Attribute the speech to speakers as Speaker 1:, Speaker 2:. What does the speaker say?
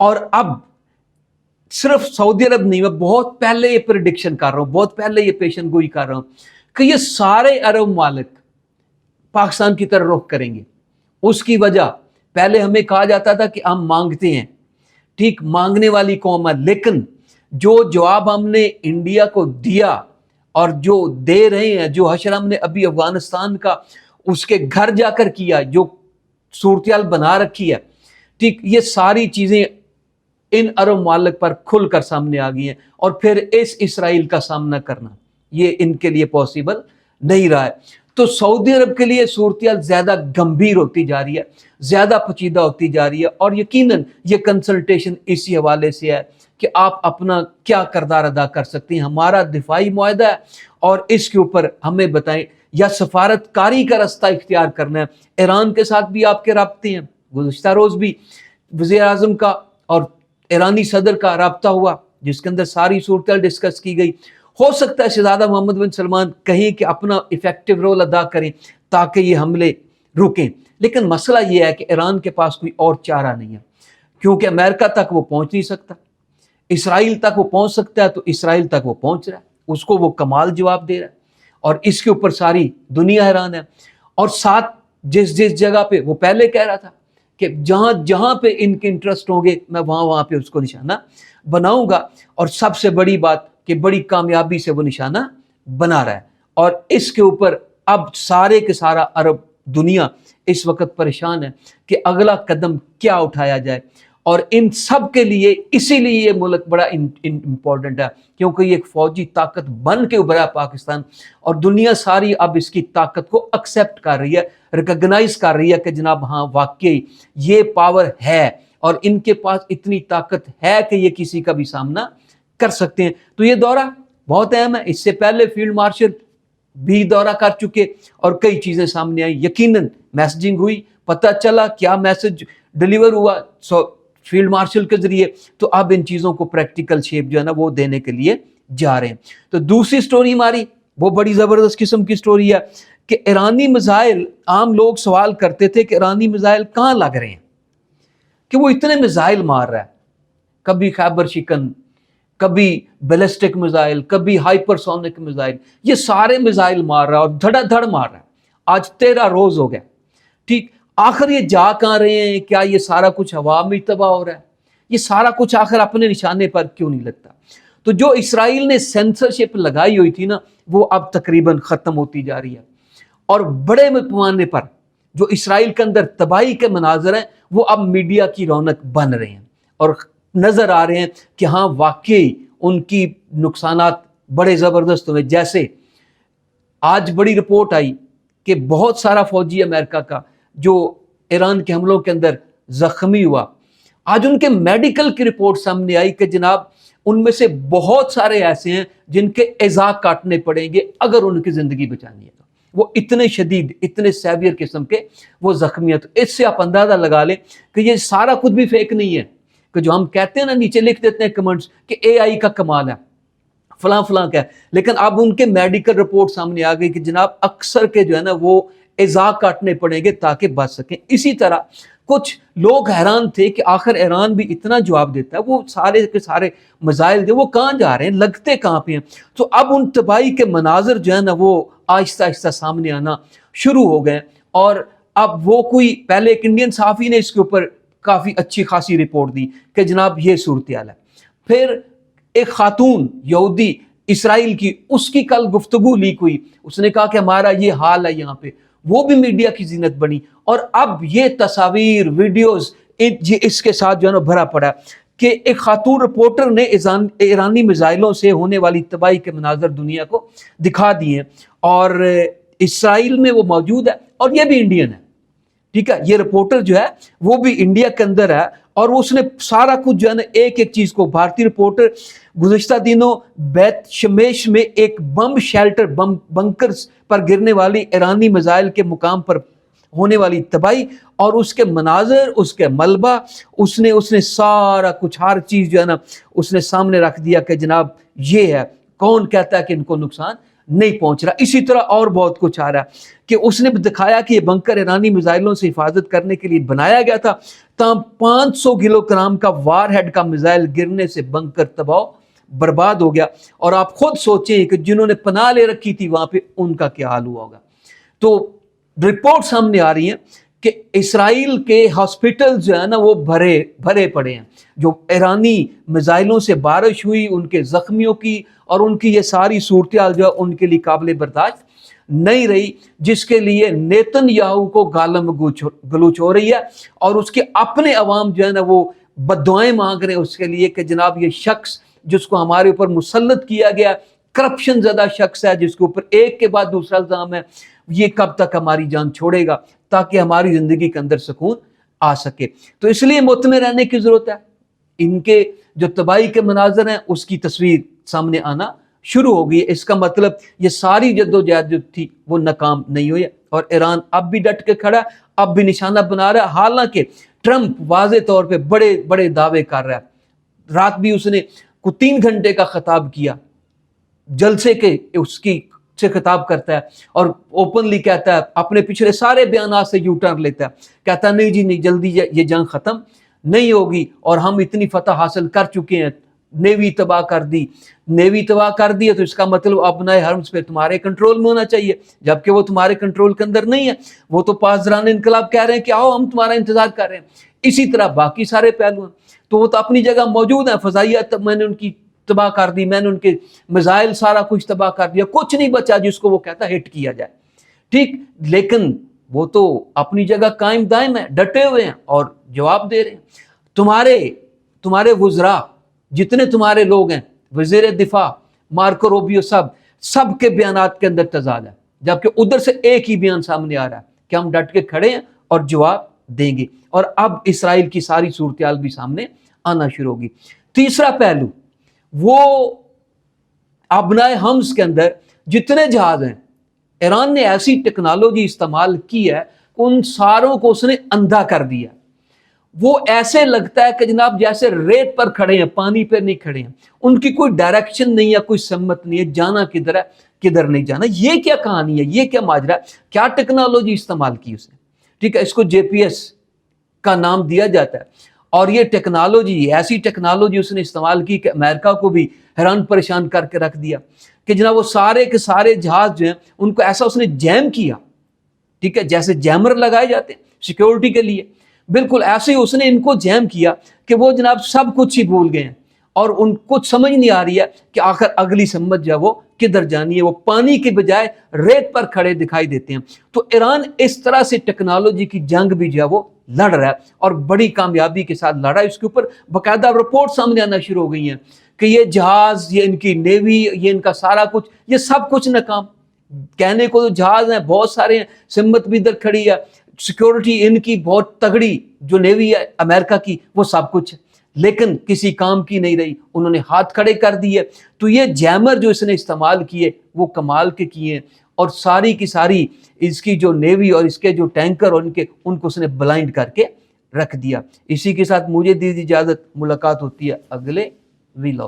Speaker 1: اور اب صرف سعودی عرب نہیں، میں بہت پہلے یہ پریڈکشن کر رہا ہوں، بہت پہلے یہ پیشن گوئی کر رہا ہوں کہ یہ سارے عرب ممالک پاکستان کی طرف رخ کریں گے۔ اس کی وجہ، پہلے ہمیں کہا جاتا تھا کہ ہم مانگتے ہیں، ٹھیک، مانگنے والی قوم ہے، لیکن جو جواب ہم نے انڈیا کو دیا اور جو دے رہے ہیں، جو حشر ہم نے ابھی افغانستان کا اس کے گھر جا کر کیا، جو صورتحال بنا رکھی ہے، ٹھیک، یہ ساری چیزیں ان عرب ممالک پر کھل کر سامنے آ گئی ہیں، اور پھر اس اسرائیل کا سامنا کرنا یہ ان کے لیے پاسبل نہیں رہا ہے۔ تو سعودی عرب کے لیے صورتحال زیادہ گمبھیر ہوتی جا رہی ہے، زیادہ پیچیدہ ہوتی جا رہی ہے، اور یقیناً یہ کنسلٹیشن اسی حوالے سے ہے کہ آپ اپنا کیا کردار ادا کر سکتے ہیں۔ ہمارا دفاعی معاہدہ ہے اور اس کے اوپر ہمیں بتائیں، یا سفارت کاری کا رستہ اختیار کرنا ہے۔ ایران کے ساتھ بھی آپ کے رابطے ہیں، گزشتہ روز بھی وزیر اعظم کا اور ایرانی صدر کا رابطہ ہوا جس کے اندر ساری صورتحال ڈسکس کی گئی۔ ہو سکتا ہے شہزادہ محمد بن سلمان کہیں کہ اپنا ایفیکٹو رول ادا کریں تاکہ یہ حملے رکیں، لیکن مسئلہ یہ ہے کہ ایران کے پاس کوئی اور چارہ نہیں ہے، کیونکہ امریکہ تک وہ پہنچ نہیں سکتا، اسرائیل تک وہ پہنچ سکتا ہے تو اسرائیل تک وہ پہنچ رہا ہے، اس کو وہ کمال جواب دے رہا ہے، اور اس کے اوپر ساری دنیا حیران ہے۔ اور ساتھ جس جگہ پہ وہ پہلے کہہ رہا تھا کہ جہاں پہ ان کے انٹرسٹ ہوں گے میں وہاں پہ اس کو نشانہ بناؤں گا، اور سب سے بڑی بات کہ بڑی کامیابی سے وہ نشانہ بنا رہا ہے۔ اور اس کے اوپر اب سارے کے سارا عرب دنیا اس وقت پریشان ہے کہ اگلا قدم کیا اٹھایا جائے، اور ان سب کے لیے اسی لیے یہ ملک بڑا امپورٹنٹ ہے، کیونکہ یہ ایک فوجی طاقت بن کے ابھرا ہے پاکستان، اور دنیا ساری اب اس کی طاقت کو ایکسیپٹ کر رہی ہے، ریکگنائز کر رہی ہے کہ جناب ہاں واقعی یہ پاور ہے، اور ان کے پاس اتنی طاقت ہے کہ یہ کسی کا بھی سامنا کر سکتے ہیں۔ تو یہ دورہ بہت اہم ہے، اس سے پہلے فیلڈ مارشل بھی دورہ کر چکے اور کئی چیزیں سامنے آئی، یقیناً میسجنگ ہوئی، پتہ چلا کیا میسج ڈیلیور ہوا فیلڈ مارشل کے ذریعے، تو اب ان چیزوں کو پریکٹیکل شیپ جو ہے نا وہ دینے کے لیے جا رہے ہیں۔ تو دوسری سٹوری ہماری وہ بڑی زبردست قسم کی سٹوری ہے کہ ایرانی میزائل، عام لوگ سوال کرتے تھے کہ ایرانی میزائل کہاں لگ رہے ہیں کہ وہ اتنے میزائل مار رہا ہے، کبھی خیبر شکن، کبھی بیلسٹک میزائل، کبھی ہائپر سونک میزائل، یہ سارے میزائل مار رہا ہے اور دھڑا دھڑ مار رہا ہے۔ آج 13 روز ہو گیا، ٹھیک، آخر یہ جا کہاں رہے ہیں؟ کیا یہ سارا کچھ ہوا میں تباہ ہو رہا ہے؟ یہ سارا کچھ آخر اپنے نشانے پر کیوں نہیں لگتا؟ تو جو اسرائیل نے سینسرشپ لگائی ہوئی تھی نا، وہ اب تقریباً ختم ہوتی جا رہی ہے، اور بڑے پیمانے پر جو اسرائیل کے اندر تباہی کے مناظر ہیں وہ اب میڈیا کی رونق بن رہے ہیں، اور نظر آ رہے ہیں کہ ہاں واقعی ان کی نقصانات بڑے زبردست ہوئے۔ جیسے آج بڑی رپورٹ آئی کہ بہت سارا فوجی امریکہ کا جو ایران کے حملوں کے اندر زخمی ہوا، آج ان کے میڈیکل کی رپورٹ سامنے آئی کہ جناب ان میں سے بہت سارے ایسے ہیں جن کے اعضاء کاٹنے پڑیں گے اگر ان کی زندگی بچانی ہے، وہ اتنے شدید، اتنے سیویئر قسم کے وہ زخمی ہیں۔ تو اس سے آپ اندازہ لگا لیں کہ یہ سارا کچھ بھی فیک نہیں ہے کہ جو ہم کہتے ہیں نا، نیچے لکھ دیتے ہیں کمنٹس کہ اے آئی کا کمال ہے، فلاں فلاں کا ہے، لیکن اب ان کے میڈیکل رپورٹ سامنے آ گئی کہ جناب اکثر کے جو ہے نا وہ اعضاء کاٹنے پڑیں گے تاکہ بچ سکیں۔ اسی طرح کچھ لوگ حیران تھے کہ آخر ایران بھی اتنا جواب دیتا ہے، وہ سارے کے سارے میزائل وہ کہاں جا رہے ہیں، لگتے کہاں پہ ہیں؟ تو اب ان تباہی کے مناظر جو ہے نا وہ آہستہ آہستہ سامنے آنا شروع ہو گئے، اور اب وہ کوئی پہلے ایک انڈین صحافی نے اس کے اوپر کافی اچھی خاصی رپورٹ دی کہ جناب یہ صورتحال ہے۔ پھر ایک خاتون یہودی اسرائیل کی، اس کی کل گفتگو لیک ہوئی، اس نے کہا کہ ہمارا یہ حال ہے یہاں پہ، وہ بھی میڈیا کی زینت بنی، اور اب یہ تصاویر، ویڈیوز اس کے ساتھ جو ہے نا بھرا پڑا کہ ایک خاتون رپورٹر نے ایرانی میزائلوں سے ہونے والی تباہی کے مناظر دنیا کو دکھا دیے ہیں، اور اسرائیل میں وہ موجود ہے، اور یہ بھی انڈین ہے، ٹھیک ہے، یہ رپورٹر جو ہے وہ بھی انڈیا کے اندر ہے، اور اس نے سارا کچھ جو ہے نا ایک ایک چیز کو، بھارتی رپورٹر گزشتہ دنوں بیت شمیش میں ایک بم شیلٹر بنکر پر گرنے والی ایرانی میزائل کے مقام پر ہونے والی تباہی اور اس کے مناظر، اس کے ملبہ، اس نے سارا کچھ، ہر چیز جو ہے نا اس نے سامنے رکھ دیا کہ جناب یہ ہے، کون کہتا ہے کہ ان کو نقصان نہیں پہنچ رہا. اسی طرح اور بہت کچھ آ رہا ہے کہ اس نے دکھایا کہ یہ بنکر ایرانی میزائلوں سے حفاظت کرنے کے لیے بنایا گیا تھا, تاہم 500 کلو گرام کا وار ہیڈ کا میزائل گرنے سے بنکر تباہ برباد ہو گیا. اور آپ خود سوچیں کہ جنہوں نے پناہ لے رکھی تھی وہاں پہ ان کا کیا حال ہوا ہوگا. تو رپورٹ سامنے آ رہی ہیں کہ اسرائیل کے ہاسپٹل جو ہے نا وہ بھرے پڑے ہیں. جو ایرانی میزائلوں سے بارش ہوئی, ان کے زخمیوں کی اور ان کی یہ ساری صورتحال جو ہے ان کے لیے قابل برداشت نہیں رہی, جس کے لیے نیتن یاہو کو گالم گلوچ ہو رہی ہے. اور اس کے اپنے عوام جو ہے نا وہ بددعائیں مانگ رہے ہیں اس کے لیے کہ جناب یہ شخص جس کو ہمارے اوپر مسلط کیا گیا, کرپشن زدہ شخص ہے, جس کے اوپر ایک کے بعد دوسرا الزام ہے, یہ کب تک ہماری جان چھوڑے گا تاکہ ہماری زندگی کے اندر سکون آ سکے. تو اس لیے مطمئن رہنے کی ضرورت ہے. ان کے جو تباہی کے مناظر ہیں اس کی تصویر سامنے آنا شروع ہو گئی ہے. اس کا مطلب یہ ساری جدوجہد جو تھی وہ ناکام نہیں ہوئی, اور ایران اب بھی ڈٹ کے کھڑا, اب بھی نشانہ بنا رہا ہے. حالانکہ ٹرمپ واضح طور پہ بڑے بڑے دعوے کر رہا ہے. رات بھی اس نے 3 گھنٹے کا خطاب کیا جلسے کے, اس کی سے خطاب کرتا ہے اور اوپنلی کہتا ہے, اپنے پچھلے سارے بیانات سے یو ٹرن لیتا ہے, کہتا ہے نہیں جی نہیں, جلدی یہ جنگ ختم نہیں ہوگی اور ہم اتنی فتح حاصل کر چکے ہیں. نیوی تباہ کر دی ہے تو اس کا مطلب ابنائے حرمز پہ تمہارے کنٹرول میں ہونا چاہیے, جبکہ وہ تمہارے کنٹرول کے اندر نہیں ہے. وہ تو پاسداران انقلاب کہہ رہے ہیں کہ آؤ ہم تمہارا انتظار کر رہے ہیں. اسی طرح باقی سارے پہلو ہیں تو وہ تو اپنی جگہ موجود ہیں. فضائیہ میں نے ان کی تباہ کر دی, میں نے ان کے میزائل سارا کچھ تباہ کر دیا, کچھ نہیں بچا جس کو وہ کہتا ہٹ کیا جائے. ٹھیک, لیکن وہ تو اپنی جگہ قائم دائم ہیں, ڈٹے ہوئے ہیں اور جواب دے رہے ہیں. تمہارے وزراء جتنے تمہارے لوگ ہیں, وزیر دفاع مارکو روبیو, سب کے بیانات کے اندر تضاد ہے, جبکہ ادھر سے ایک ہی بیان سامنے آ رہا ہے کہ ہم ڈٹ کے کھڑے ہیں اور جواب دیں گے. اور اب اسرائیل کی ساری صورتحال بھی سامنے آنا شروع ہوگی. تیسرا پہلو, وہ ابنائے حمز کے اندر جتنے جہاز ہیں, ایران نے ایسی ٹیکنالوجی استعمال کی ہے کہ ان ساروں کو اس نے اندھا کر دیا. وہ ایسے لگتا ہے کہ جناب جیسے ریت پر کھڑے ہیں, پانی پہ نہیں کھڑے ہیں. ان کی کوئی ڈائریکشن نہیں ہے, کوئی سمت نہیں ہے, جانا کدھر ہے کدھر نہیں جانا. یہ کیا کہانی ہے, یہ کیا ماجرا ہے, کیا ٹیکنالوجی استعمال کی اس نے. ٹھیک ہے, اس کو GPS کا نام دیا جاتا ہے. اور یہ ٹیکنالوجی, ایسی ٹیکنالوجی اس نے استعمال کی کہ امریکہ کو بھی حیران پریشان کر کے رکھ دیا کہ جناب وہ سارے کے سارے جہاز جو ہیں ان کو ایسا اس نے جیم کیا. ٹھیک ہے, جیسے جیمر لگائے جاتے ہیں سیکیورٹی کے لیے, بالکل ایسے ہی اس نے ان کو جیم کیا کہ وہ جناب سب کچھ ہی بھول گئے ہیں اور ان کو سمجھ نہیں آ رہی ہے کہ آخر اگلی سمت جو ہے وہ کدھر جانی ہے. وہ پانی کے بجائے ریت پر کھڑے دکھائی دیتے ہیں. تو ایران اس طرح سے ٹیکنالوجی کی جنگ بھی جو ہے وہ لڑ رہا ہے اور بڑی کامیابی کے ساتھ لڑ رہا ہے. اس کے اوپر باقاعدہ رپورٹ سامنے آنا شروع ہو گئی ہیں کہ یہ جہاز, یہ ان کی نیوی, یہ ان کا سارا کچھ, یہ سب کچھ ناکام. کہنے کو تو جہاز ہیں بہت سارے ہیں, سمت بھی ادھر کھڑی ہے, سیکیورٹی ان کی بہت تگڑی جو نیوی ہے امریکہ کی, وہ سب کچھ ہے, لیکن کسی کام کی نہیں رہی. انہوں نے ہاتھ کھڑے کر دیے. تو یہ جیمر جو اس نے استعمال کیے وہ کمال کے کیے ہیں, اور ساری کی ساری اس کی جو نیوی اور اس کے جو ٹینکر اور ان کو اس نے بلائنڈ کر کے رکھ دیا. اسی کے ساتھ مجھے دی اجازت, ملاقات ہوتی ہے اگلے ویلاگ.